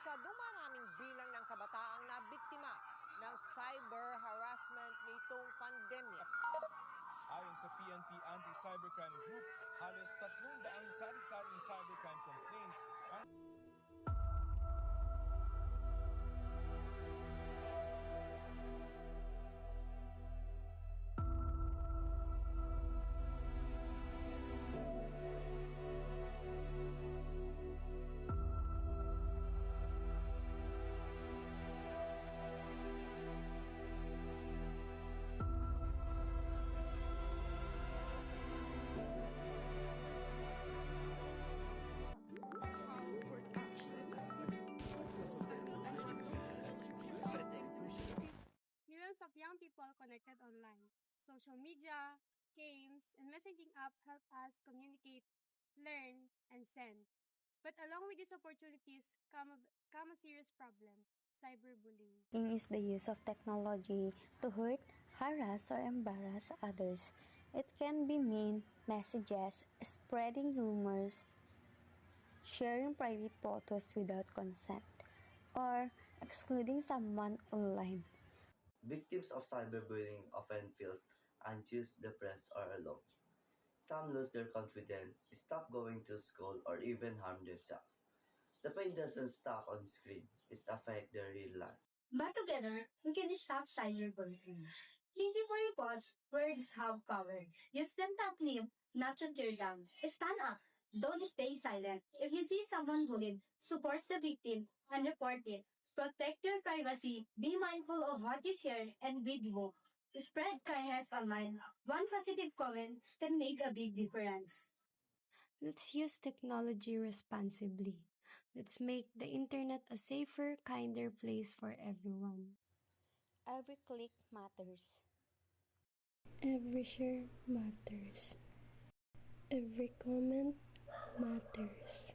sa dumaraming bilang ng kabataang na biktima ng cyber harassment nitong pandemya. Ayon sa PNP Anti-Cybercrime Group, halos 300 sari-saring cybercrime complaints ang Millions of young people connected online. Social media, games, and messaging apps help us communicate, learn, and send. But along with these opportunities come a serious problem: cyberbullying. Is the use of technology to hurt, harass, or embarrass others. It can be mean messages, spreading rumors, sharing private photos without consent, or excluding someone online. Victims of cyberbullying often feel anxious, depressed, or alone. Some lose their confidence, stop going to school, or even harm themselves. The pain doesn't stop on screen, it affects their real life. But together, we can stop cyberbullying. Think before you pause, words have power. Use them to uplift, not to tear down. Stand up. Don't stay silent. If you see someone bullied, support the victim and report it. Protect your privacy. Be mindful of what you share and video. Spread kindness online. One positive comment can make a big difference. Let's use technology responsibly. Let's make the internet a safer, kinder place for everyone. Every click matters. Every share matters. Every comment matters.